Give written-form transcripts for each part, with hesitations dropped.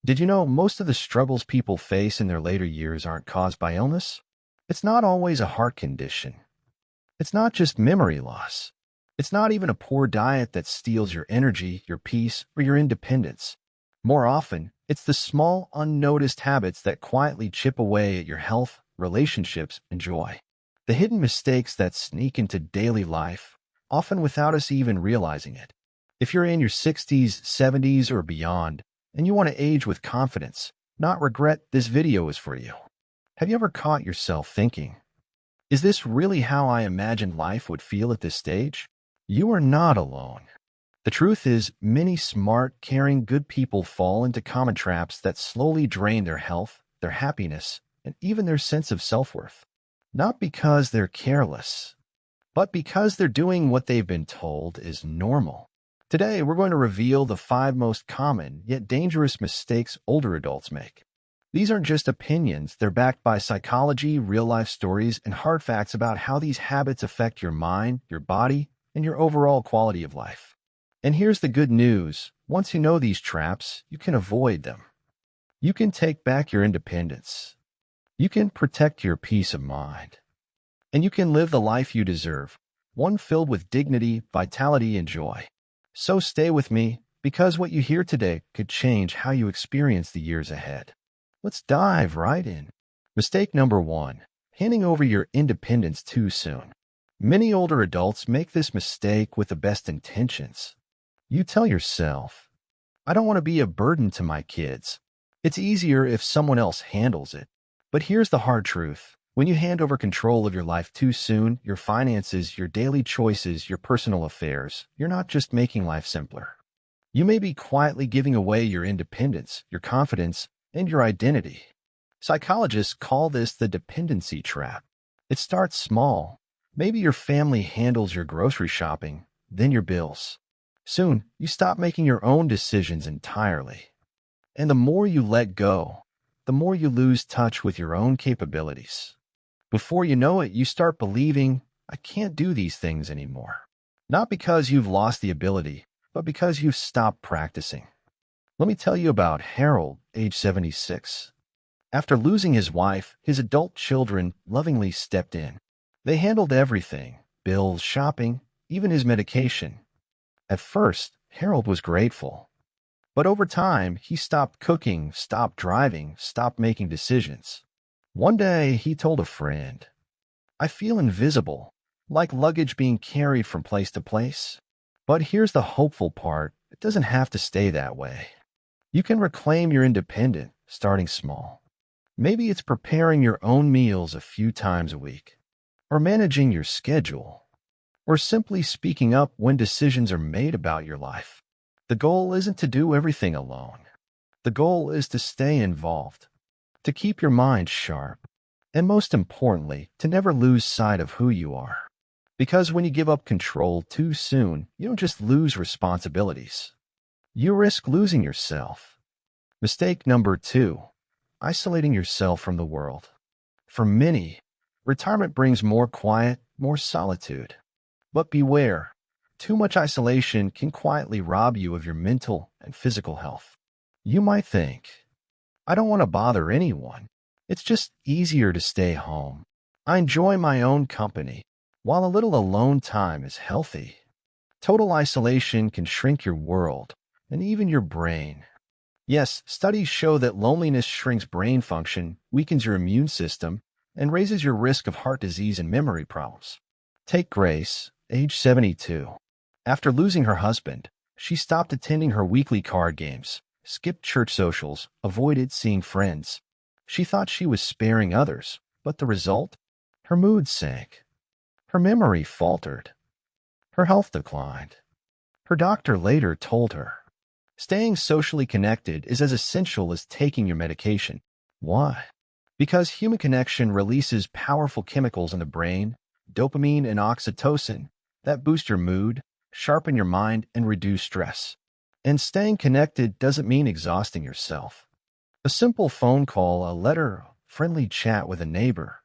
Did you know most of the struggles people face in their later years aren't caused by illness? It's not always a heart condition. It's not just memory loss. It's not even a poor diet that steals your energy, your peace, or your independence. More often, it's the small, unnoticed habits that quietly chip away at your health, relationships, and joy. The hidden mistakes that sneak into daily life, often without us even realizing it. If you're in your 60s, 70s, or beyond, and you want to age with confidence, not regret, this video is for you. Have you ever caught yourself thinking, is this really how I imagined life would feel at this stage? You are not alone. The truth is, many smart, caring, good people fall into common traps that slowly drain their health, their happiness, and even their sense of self-worth. Not because they're careless, but because they're doing what they've been told is normal. Today, we're going to reveal the 5 most common yet dangerous mistakes older adults make. These aren't just opinions, they're backed by psychology, real-life stories, and hard facts about how these habits affect your mind, your body, and your overall quality of life. And here's the good news. Once you know these traps, you can avoid them. You can take back your independence. You can protect your peace of mind. And you can live the life you deserve, one filled with dignity, vitality, and joy. So stay with me, because what you hear today could change how you experience the years ahead. Let's dive right in. Mistake number 1, handing over your independence too soon. Many older adults make this mistake with the best intentions. You tell yourself, I don't want to be a burden to my kids. It's easier if someone else handles it. But here's the hard truth. When you hand over control of your life too soon, your finances, your daily choices, your personal affairs, you're not just making life simpler. You may be quietly giving away your independence, your confidence, and your identity. Psychologists call this the dependency trap. It starts small. Maybe your family handles your grocery shopping, then your bills. Soon, you stop making your own decisions entirely. And the more you let go, the more you lose touch with your own capabilities. Before you know it, you start believing, I can't do these things anymore. Not because you've lost the ability, but because you've stopped practicing. Let me tell you about Harold, age 76. After losing his wife, his adult children lovingly stepped in. They handled everything, bills, shopping, even his medication. At first, Harold was grateful. But over time, he stopped cooking, stopped driving, stopped making decisions. One day, he told a friend, I feel invisible, like luggage being carried from place to place. But here's the hopeful part. It doesn't have to stay that way. You can reclaim your independence, starting small. Maybe it's preparing your own meals a few times a week, or managing your schedule, or simply speaking up when decisions are made about your life. The goal isn't to do everything alone. The goal is to stay involved, to keep your mind sharp, and most importantly, to never lose sight of who you are. Because when you give up control too soon, you don't just lose responsibilities. You risk losing yourself. Mistake number 2, isolating yourself from the world. For many, retirement brings more quiet, more solitude. But beware, too much isolation can quietly rob you of your mental and physical health. You might think, I don't want to bother anyone. It's just easier to stay home. I enjoy my own company. While a little alone time is healthy, total isolation can shrink your world and even your brain. Yes, studies show that loneliness shrinks brain function, weakens your immune system, and raises your risk of heart disease and memory problems. Take Grace, age 72. After losing her husband, she stopped attending her weekly card games, skipped church socials, avoided seeing friends. She thought she was sparing others, but the result? Her mood sank. Her memory faltered. Her health declined. Her doctor later told her, staying socially connected is as essential as taking your medication. Why? Because human connection releases powerful chemicals in the brain, dopamine and oxytocin, that boost your mood, sharpen your mind, and reduce stress. And staying connected doesn't mean exhausting yourself. A simple phone call, a letter, friendly chat with a neighbor.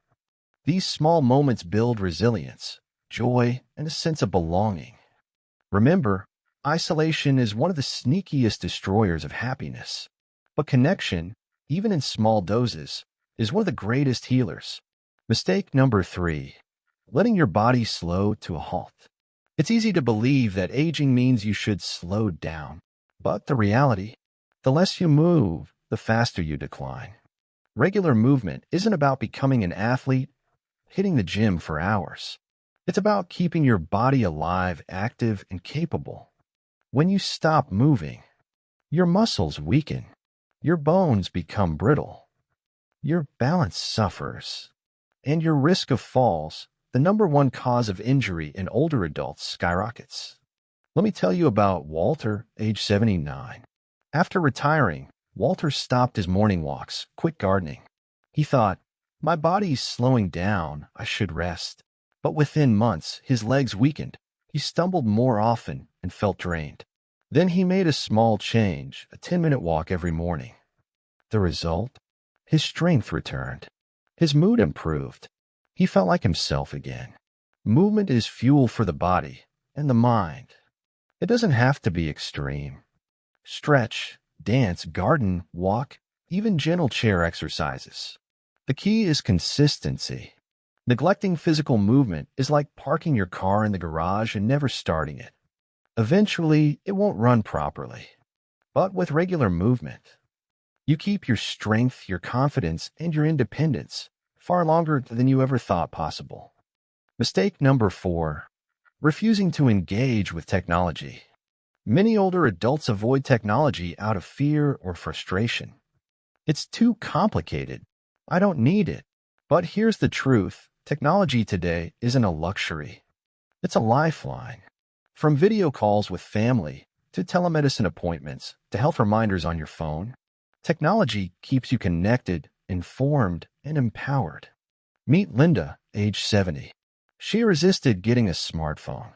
These small moments build resilience, joy, and a sense of belonging. Remember, isolation is one of the sneakiest destroyers of happiness. But connection, even in small doses, is one of the greatest healers. Mistake number 3, letting your body slow to a halt. It's easy to believe that aging means you should slow down. But the reality, the less you move, the faster you decline. Regular movement isn't about becoming an athlete, hitting the gym for hours. It's about keeping your body alive, active, and capable. When you stop moving, your muscles weaken, your bones become brittle, your balance suffers, and your risk of falls, the number one cause of injury in older adults, skyrockets. Let me tell you about Walter, age 79. After retiring, Walter stopped his morning walks, quit gardening. He thought, my body's slowing down, I should rest. But within months, his legs weakened. He stumbled more often and felt drained. Then he made a small change, a 10-minute walk every morning. The result? His strength returned. His mood improved. He felt like himself again. Movement is fuel for the body and the mind. It doesn't have to be extreme. Stretch, dance, garden, walk, even gentle chair exercises. The key is consistency. Neglecting physical movement is like parking your car in the garage and never starting it. Eventually, it won't run properly. But with regular movement, you keep your strength, your confidence, and your independence far longer than you ever thought possible. Mistake number 4, refusing to engage with technology. Many older adults avoid technology out of fear or frustration. It's too complicated. I don't need it. But here's the truth. Technology today isn't a luxury. It's a lifeline. From video calls with family, to telemedicine appointments, to health reminders on your phone, technology keeps you connected, informed, and empowered. Meet Linda, age 70. She resisted getting a smartphone.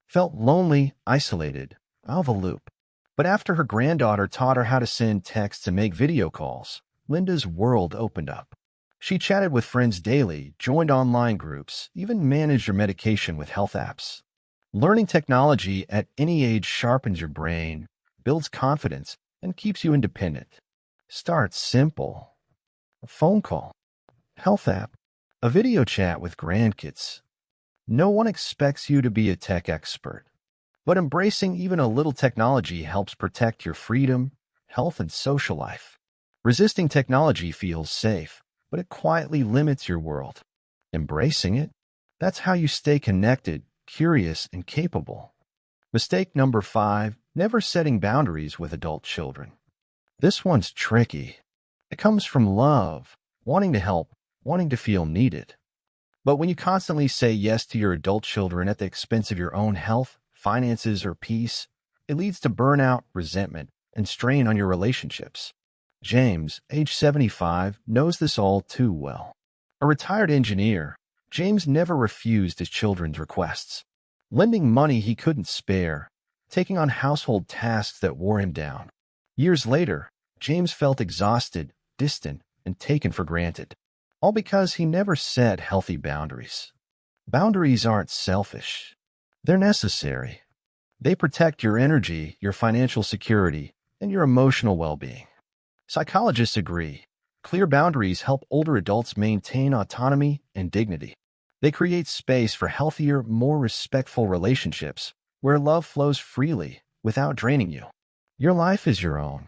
Felt lonely, isolated, out of a loop. But after her granddaughter taught her how to send texts and make video calls, Linda's world opened up. She chatted with friends daily, joined online groups, even managed her medication with health apps. Learning technology at any age sharpens your brain, builds confidence, and keeps you independent. Start simple. A phone call, health app, a video chat with grandkids. No one expects you to be a tech expert, but embracing even a little technology helps protect your freedom, health, and social life. Resisting technology feels safe, but it quietly limits your world. Embracing it, that's how you stay connected, curious, and capable. Mistake number 5, never setting boundaries with adult children. This one's tricky. It comes from love, wanting to help, wanting to feel needed. But when you constantly say yes to your adult children at the expense of your own health, finances, or peace, it leads to burnout, resentment, and strain on your relationships. James, age 75, knows this all too well. A retired engineer, James never refused his children's requests. Lending money he couldn't spare, taking on household tasks that wore him down. Years later, James felt exhausted, distant, and taken for granted. All because he never set healthy boundaries. Boundaries aren't selfish. They're necessary. They protect your energy, your financial security, and your emotional well-being. Psychologists agree. Clear boundaries help older adults maintain autonomy and dignity. They create space for healthier, more respectful relationships where love flows freely without draining you. Your life is your own,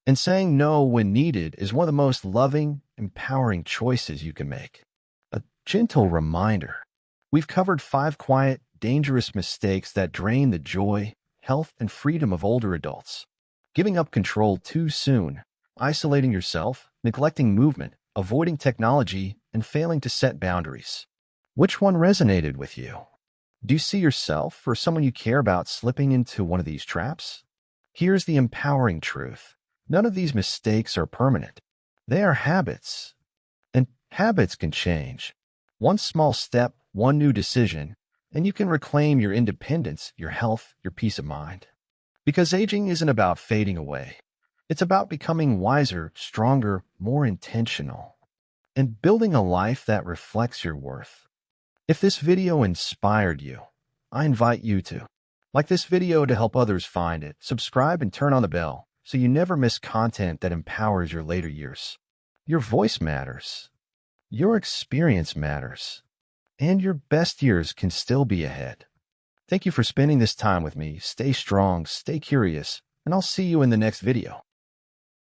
and saying no when needed is one of the most loving, empowering choices you can make. A gentle reminder. We've covered 5 quiet, dangerous mistakes that drain the joy, health, and freedom of older adults. Giving up control too soon, isolating yourself, neglecting movement, avoiding technology, and failing to set boundaries. Which one resonated with you? Do you see yourself or someone you care about slipping into one of these traps? Here's the empowering truth. None of these mistakes are permanent. They are habits. And habits can change. One small step, one new decision, and you can reclaim your independence, your health, your peace of mind. Because aging isn't about fading away. It's about becoming wiser, stronger, more intentional, and building a life that reflects your worth. If this video inspired you, I invite you to like this video to help others find it, subscribe, and turn on the bell so you never miss content that empowers your later years. Your voice matters. Your experience matters. And your best years can still be ahead. Thank you for spending this time with me. Stay strong, stay curious, and I'll see you in the next video.